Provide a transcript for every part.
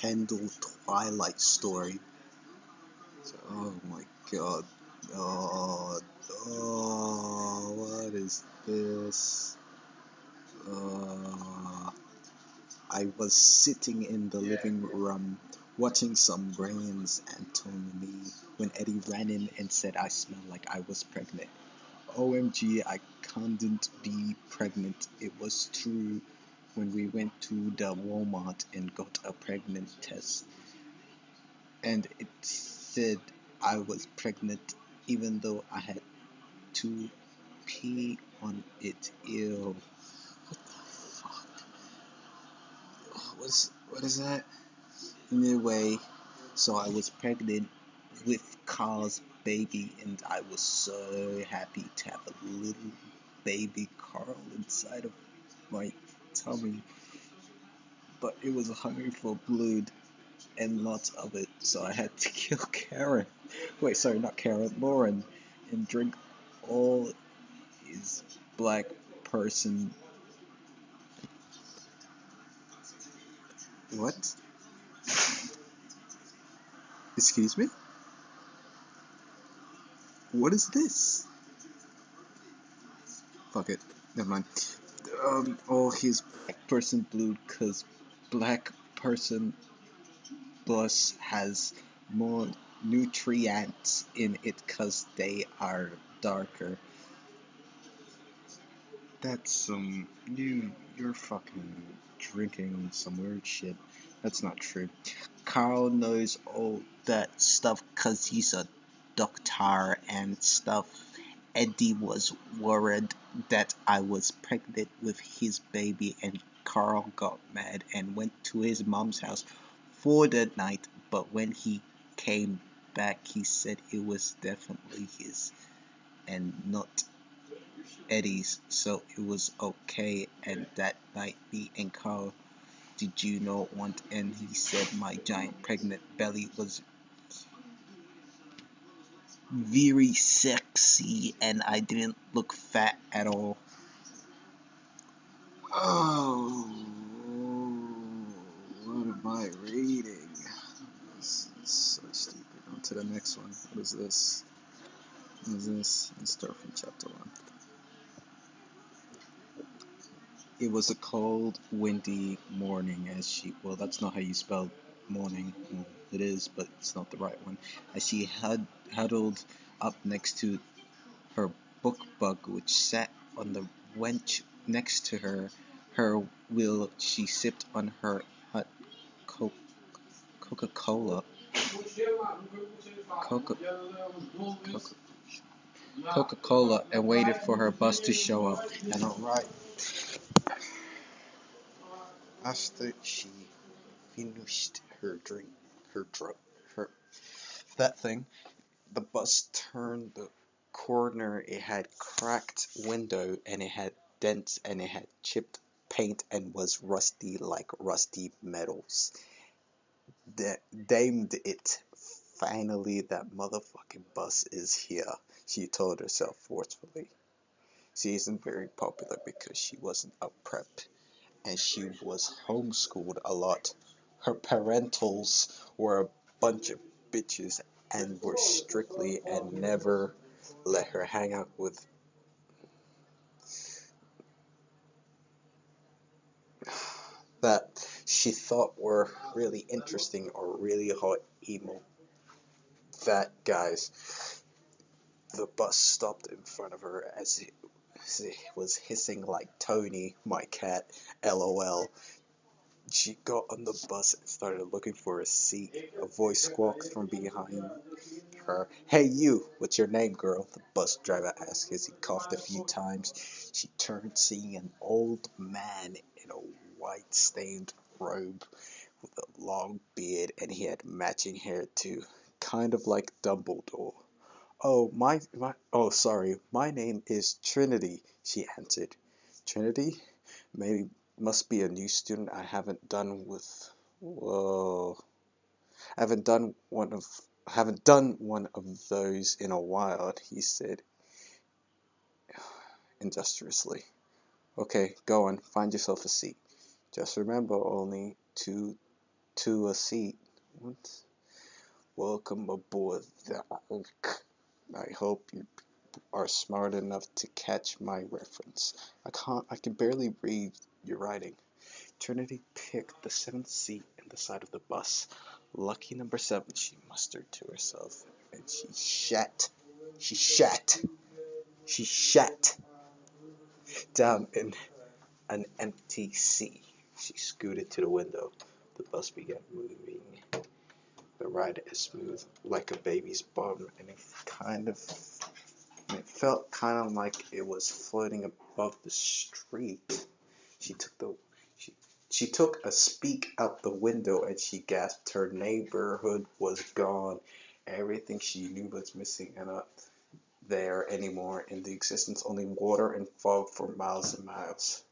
Kendall Twilight story. Oh my god. Oh, what is this? Uh, I was sitting in the living room watching some Grey's Anatomy when Eddie ran in and said I smelled like I was pregnant. OMG, I couldn't be pregnant. It was true when we went to the Walmart and got a pregnant test. And it said I was pregnant even though I had to pee on it. Ew. What the fuck? What is that? Anyway, so I was pregnant with Carl's baby, and I was so happy to have a little baby Carl inside of my tummy. But it was hungry for blood and lots of it, so I had to kill Karen. Wait, sorry, not Karen, Lauren, and drink all his black person. What? Excuse me? What is this? Fuck it. Never mind. All his black person blood, cause black person plus has more nutrients in it, cause they are darker. That's some you're fucking drinking some weird shit. That's not true. Carl knows all that stuff cause he's a doctor and stuff. Eddie was worried that I was pregnant with his baby, and Carl got mad and went to his mom's house for the night, but when he came back he said it was definitely his and not Eddie's, so it was okay. And that night, me and Carl, did you know want? And he said my giant pregnant belly was very sexy, and I didn't look fat at all. Oh, what am I reading? This is so stupid. On to the next one. What is this? What is this? Let's start from chapter 1. It was a cold, windy morning as she, well, that's not how you spell morning. Well, it is, but it's not the right one. As she huddled up next to her book bug, which sat on the bench next to her wheel, she sipped on her hot Coca-Cola. Coca, Coca, Coca-Cola and waited for her bus to show up. And alright, after she finished her drink, her drug, her that thing, the bus turned the corner. It had cracked window and it had dents and it had chipped paint and was rusty like rusty metals. They named it. Finally, that motherfucking bus is here, she told herself forcefully. She isn't very popular because she wasn't a prep and she was homeschooled a lot. Her parentals were a bunch of bitches and were strictly and never let her hang out with that she thought were really interesting or really hot emo fat guys. The bus stopped in front of her as it was hissing like Tony, my cat, LOL. She got on the bus and started looking for a seat. A voice squawked from behind her. Hey you, what's your name, girl? The bus driver asked as he coughed a few times. She turned, seeing an old man in a white stained robe with a long beard, and he had matching hair too, kind of like Dumbledore. Oh, sorry, my name is Trinity, she answered. Trinity? Maybe must be a new student I haven't done with. Whoa. I haven't done one of those in a while, he said industriously. Okay, go on, find yourself a seat. Just remember only to to a seat. What? Welcome aboard the Ark. I hope you are smart enough to catch my reference. I can barely read your writing. Trinity picked the seventh seat in the side of the bus. Lucky number 7, she mustered to herself, and she shat down in an empty seat. She scooted to the window. The bus began moving. The ride is smooth, like a baby's bum, and it felt kind of like it was floating above the street. She took the she, she took a peek out the window and she gasped. Her neighborhood was gone. Everything she knew was missing and not there anymore. In the existence, only water and fog for miles and miles.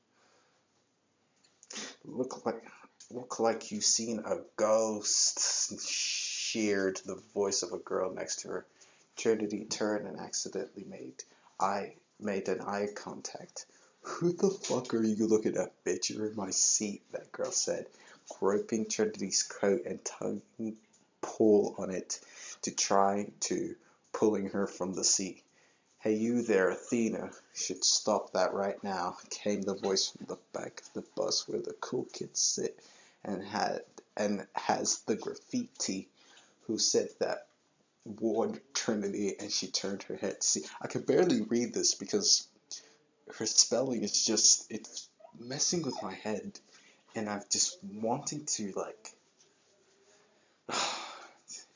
Look like you've seen a ghost, sheared the voice of a girl next to her. Trinity turned and accidentally made an eye contact. Who the fuck are you looking at, bitch? You're in my seat, that girl said, groping Trinity's coat and tugging pull on it to try to pulling her from the seat. Hey, you there, Athena, should stop that right now, came the voice from the back of the bus where the cool kids sit and has the graffiti who said that warned Trinity, and she turned her head to see. I could barely read this because her spelling is it's messing with my head, and I'm just wanting to, like,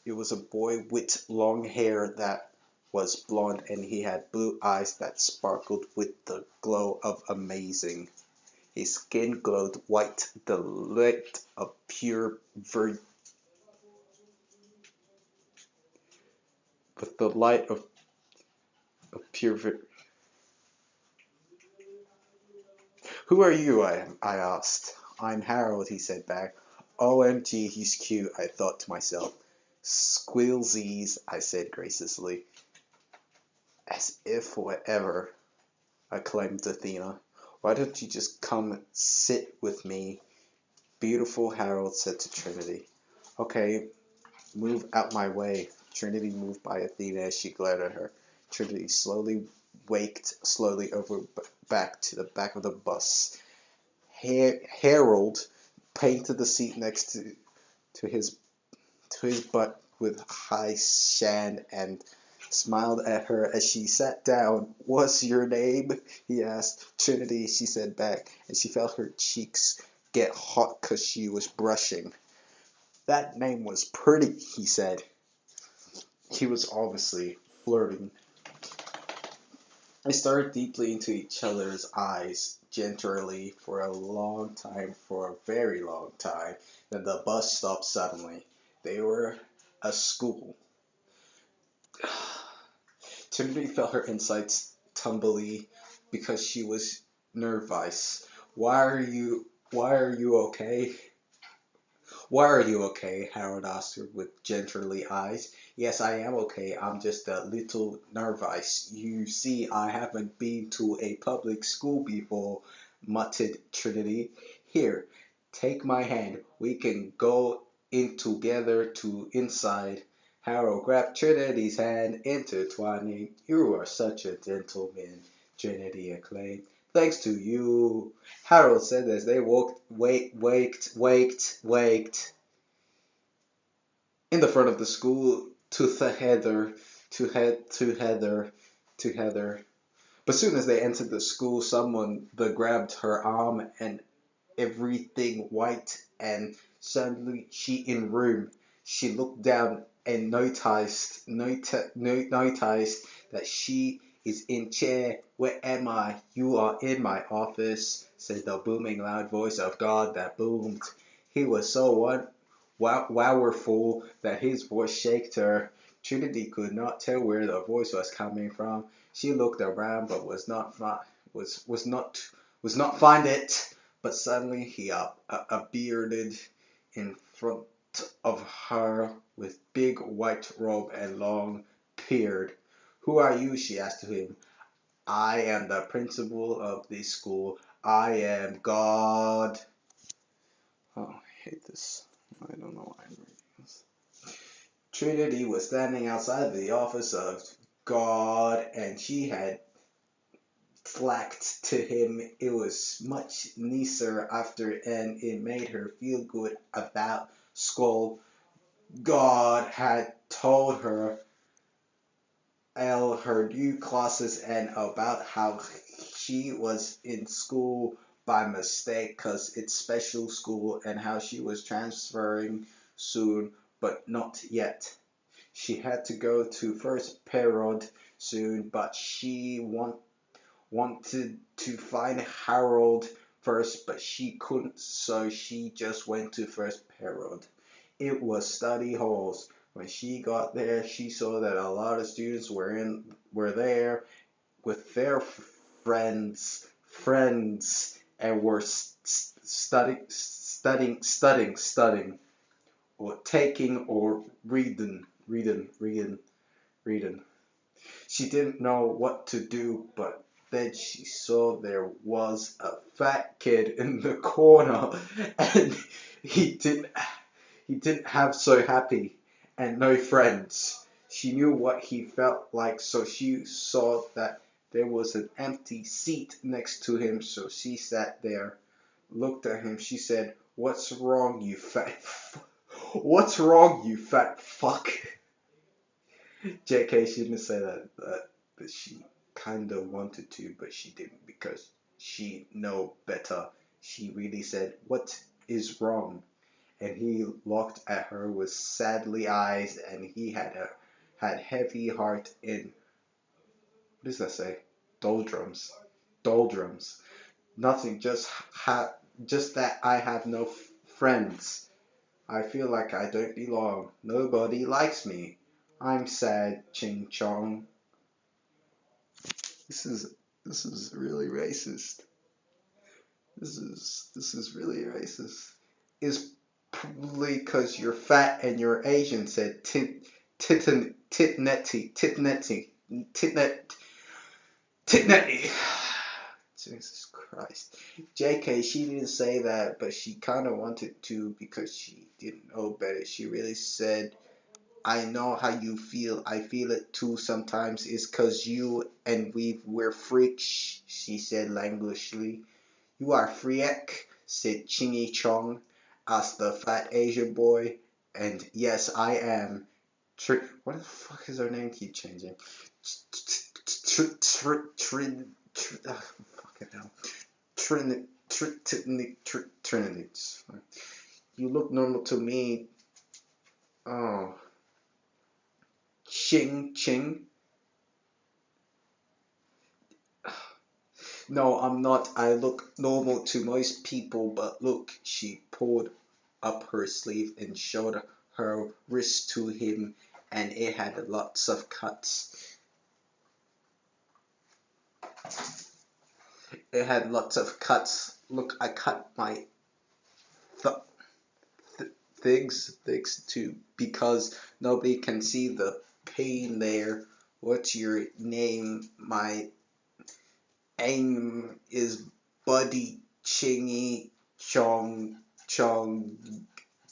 it was a boy with long hair that was blonde, and he had blue eyes that sparkled with the glow of amazing. His skin glowed white, the light of pure with the light of pure Who are you? I asked. I'm Harold, he said back. OMG, he's cute, I thought to myself. Squealsies, I said graciously. As if whatever, acclaimed Athena. Why don't you just come sit with me? Beautiful Harold said to Trinity. Okay, move out my way. Trinity moved by Athena as she glared at her. Trinity slowly over back to the back of the bus. Harold painted the seat next to his butt with high sand and smiled at her as she sat down. What's your name? He asked. Trinity, she said back, and she felt her cheeks get hot because she was brushing. That name was pretty, he said. He was obviously flirting. They stared deeply into each other's eyes, gingerly, for a very long time. Then the bus stopped suddenly. They were a school. Trinity felt her insides tumbly because she was nervous. Why are you okay? Why are you okay? Harold asked her with gingerly eyes. Yes, I am okay. I'm just a little nervous. You see, I haven't been to a public school before, muttered Trinity. Here, take my hand. We can go in together to inside. Harold grabbed Trinity's hand, intertwining. You are such a gentleman, Trinity acclaimed. Thanks to you, Harold said as they waked in the front of the school to Heather. But soon as they entered the school, someone grabbed her arm and everything white, and suddenly she in room. She looked down and noticed that she is in chair. Where am I? You are in my office, said the booming loud voice of God that boomed. He was so powerful that his voice shook her. Trinity could not tell where the voice was coming from. She looked around but was not find it. But suddenly he appeared in front of her with big white robe and long beard. Who are you? She asked him. I am the principal of this school. I am God. Oh, I hate this. I don't know why I'm reading this. Trinity was standing outside the office of God, and she had flacked to him. It was much nicer after, and it made her feel good about school. God had told her all her new classes and about how she was in school by mistake because it's special school and how she was transferring soon, but not yet. She had to go to first period soon, but she wanted to find Harold first, but she couldn't, so she just went to first period. It was study halls. When she got there, she saw that a lot of students were there with their friends, and were studying, or taking or reading. She didn't know what to do, but then she saw there was a fat kid in the corner, and he didn't have so happy and no friends. She knew what he felt like, so she saw that there was an empty seat next to him, so she sat there, looked at him. She said, "What's wrong, you fat What's wrong, you fat fuck?" JK, she didn't say that, but she kind of wanted to, but she didn't because she know better. She really said, "What is wrong?" And he looked at her with sadly eyes, and he had heavy heart in, what does that say? Doldrums. Doldrums. Nothing, just that I have no friends. I feel like I don't belong. Nobody likes me. I'm sad, Ching Chong. This is really racist. This is really racist. It's probably because you're fat and you're Asian, said Titnetti. Jesus Christ. JK, she didn't say that, but she kind of wanted to because she didn't know better. She really said, "I know how you feel. I feel it too sometimes. It's 'cause you and we're freaks," she said languishingly. "You are freak," said Chingy Chong, asked the fat Asian boy. "And yes, I am." What the fuck is her name keep changing? Fucking hell. Trinity. You look normal to me. Oh. Ching. No, I'm not. I look normal to most people, but look, she pulled up her sleeve and showed her wrist to him, and it had lots of cuts. It had lots of cuts. Look, I cut my things too because nobody can see the pain there. What's your name? My name is Buddy Chingy Chong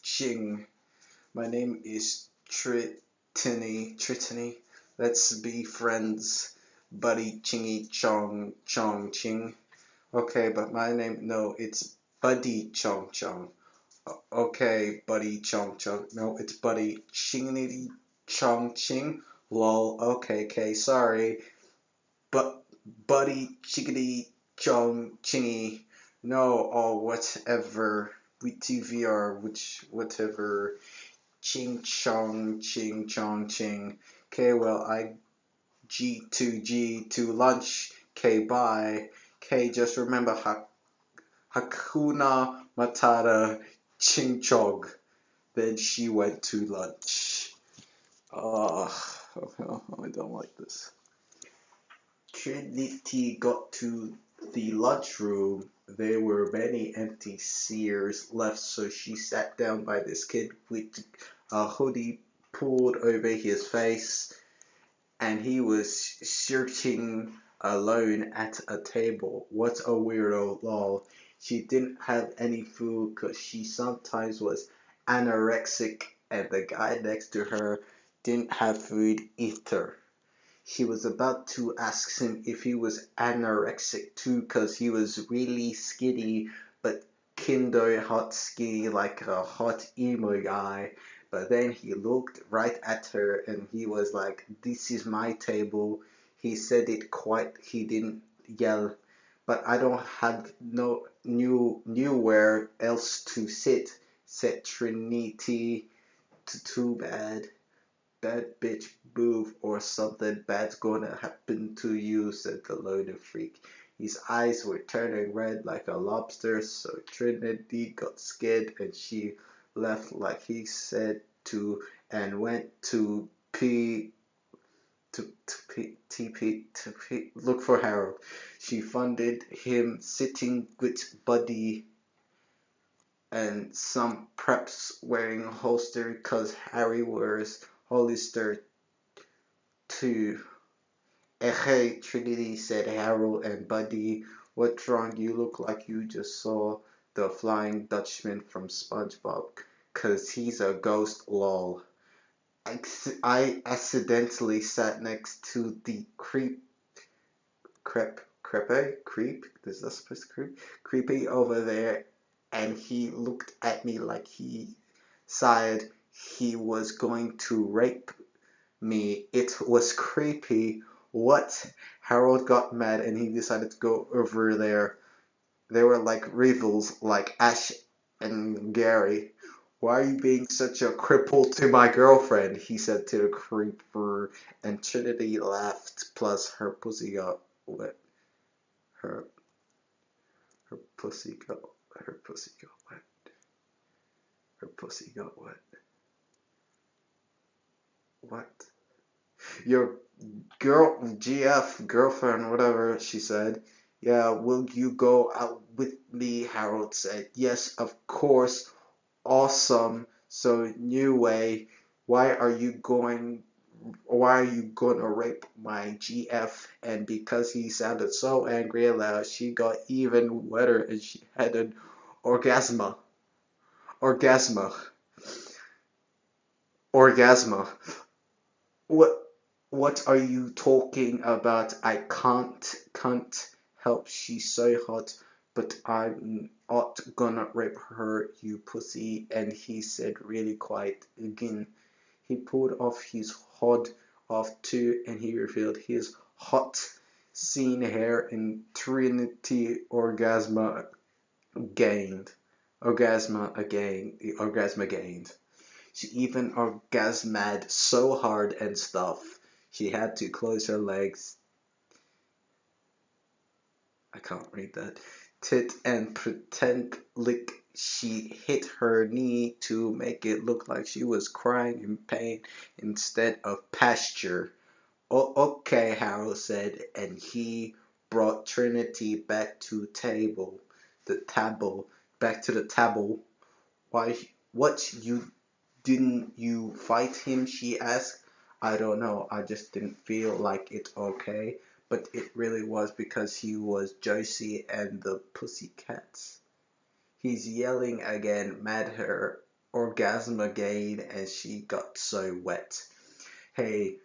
Ching. My name is Tritany. Let's be friends, Buddy Chingy Chong Ching. Okay, but my name, no, it's Buddy Chong. Okay, Buddy Chong. No, it's Buddy Chingity Ching. Lol. Okay, sorry. But Buddy Chickadee Chong Chingy. No, or whatever. With TVR, whatever. Ching Chong Ching. Okay, well, I G to lunch. Okay, bye. Okay, just remember Hakuna Matata Ching Chong. Then she went to lunch. Oh, I don't like this. Trinity got to the lunchroom. There were many empty chairs left, so she sat down by this kid with a hoodie pulled over his face, and he was searching alone at a table. What a weirdo, lol. She didn't have any food because she sometimes was anorexic, and the guy next to her didn't have food either. She was about to ask him if he was anorexic too, because he was really skinny, but kinder hot skinny, like a hot emo guy. But then he looked right at her and he was like, "This is my table." He said it quite, he didn't yell, "But I don't have no nowhere else to sit," said Trinity. Too bad. "Bad bitch move or something bad's gonna happen to you," said the loner freak. His eyes were turning red like a lobster, so Trinity got scared and she left like he said to and went to look for Harold. She found him sitting with Buddy and some preps wearing holster cause Harry wears holster too. "Hey, Trinity," said Harold and Buddy. "What's wrong? You look like you just saw the Flying Dutchman from SpongeBob. 'Cause he's a ghost, lol." I accidentally sat next to the creep, is that supposed to creep? Creepy over there, and he looked at me like he sighed he was going to rape me. It was creepy. What? Harold got mad and he decided to go over there. They were like rivals, like Ash and Gary. "Why are you being such a cripple to my girlfriend?" he said to the creeper, and Trinity laughed, plus her pussy got wet. Her her pussy got her pussy got wet. Her pussy got wet. What? "Your GF girlfriend, whatever," she said. "Yeah, will you go out with me?" Harold said. "Yes, of course. Awesome. So new way, why are you gonna rape my GF?" And because he sounded so angry and loud, she got even wetter and she had an orgasma. Orgasma. Orgasma. What what are you talking about? I can't help she's so hot, but I'm not gonna rape her, you pussy." And he said really quiet again. He pulled off his hood off too, and he revealed his hot seen hair, and Trinity gained. Orgasma gained. She even orgasmed so hard and stuff. She had to close her legs. I can't read that. Tit and pretend like she hit her knee to make it look like she was crying in pain instead of pasture. "Oh, okay," Harold said, and he brought Trinity back to the table. "Why, what, you didn't you fight him?" she asked. "I don't know, I just didn't feel like it." "Okay, but it really was because he was Josie and the Pussycats." He's yelling again, mad her orgasm again, and she got so wet. "Hey,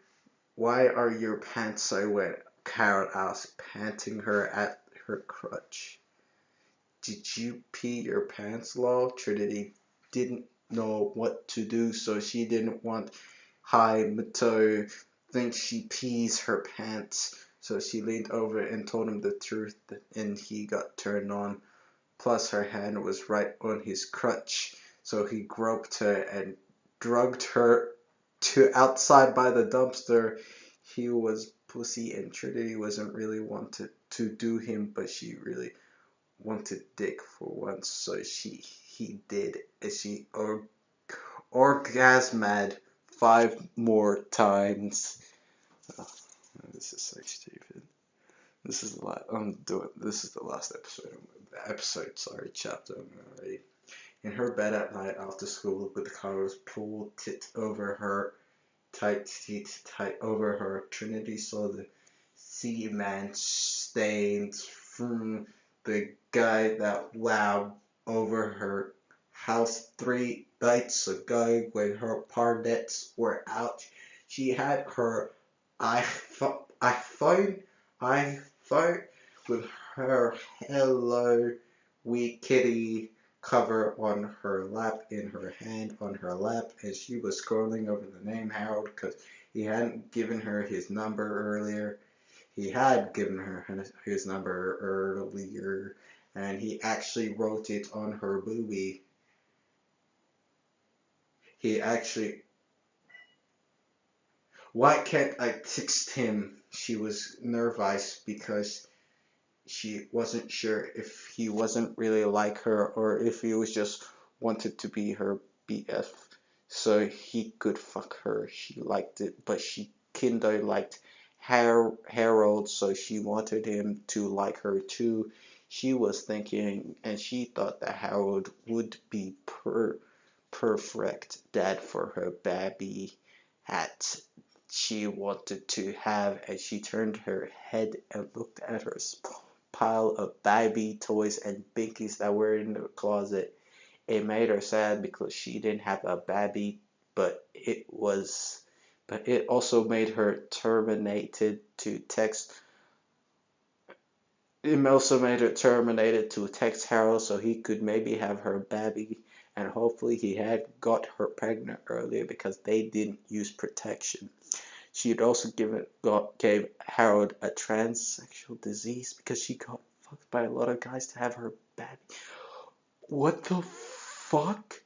why are your pants so wet?" Carol asked, panting her at her crutch. "Did you pee your pants, lol?" Trinity didn't know what to do, so she didn't want Mato think she pees her pants. So she leaned over and told him the truth, and he got turned on. Plus her hand was right on his crutch, so he groped her and dragged her to outside by the dumpster. He was pussy, and Trinity wasn't really wanted to do him, but she really wanted dick for once, so he did, and she orgasmed 5 more times. Oh, this is so stupid. This is the last. This is the last chapter I'm gonna read. In her bed at night after school, with the covers pulled tight over her, Trinity saw the cement stains from the guy that wowed over her house 3 nights ago when her parnets were out. She had her iPhone, iPhone with her Hello Wee Kitty cover on her lap, in her hand on her lap, and she was scrolling over the name Harold because he hadn't given her his number earlier. He had given her his number earlier, and he actually wrote it on her boobie. He actually, why can't I text him? She was nervous because she wasn't sure if he wasn't really like her or if he was just wanted to be her BF so he could fuck her. She liked it, but she kinda liked Harold, so she wanted him to like her too. She was thinking, and she thought that Harold would be perfect dad for her baby hat she wanted to have, and she turned her head and looked at her pile of baby toys and binkies that were in the closet. It made her sad because she didn't have a baby, but it also made her terminated to text. It also made her terminated to text Harold so he could maybe have her baby, and hopefully he had got her pregnant earlier because they didn't use protection. She had also gave Harold a transsexual disease because she got fucked by a lot of guys to have her baby. What the fuck?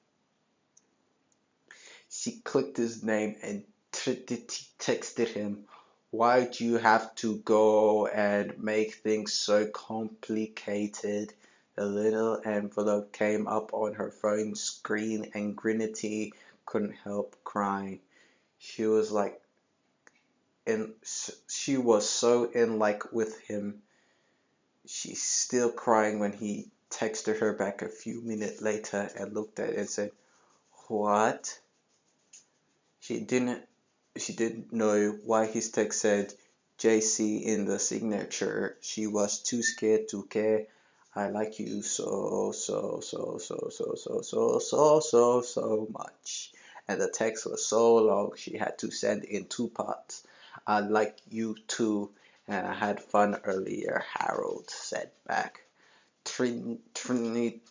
She clicked his name and texted him, "Why'd you have to go and make things so complicated?" The little envelope came up on her phone screen and Grinity couldn't help crying. She was like, and she was so in like with him. She's still crying when he texted her back a few minutes later and looked at it and said, "What?" She didn't she didn't know why his text said JC in the signature. She was too scared to care. "I like you so much." And the text was so long she had to send in 2 parts. "I like you too, and I had fun earlier," Harold said back. Trinity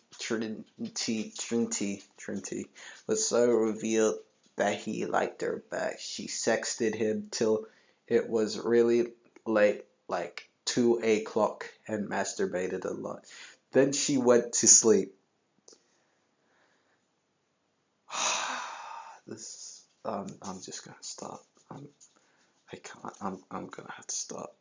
was so revealed that he liked her back. She sexted him till it was really late, like 2 o'clock, and masturbated a lot. Then she went to sleep. I'm just gonna stop. I can't. I'm gonna have to stop.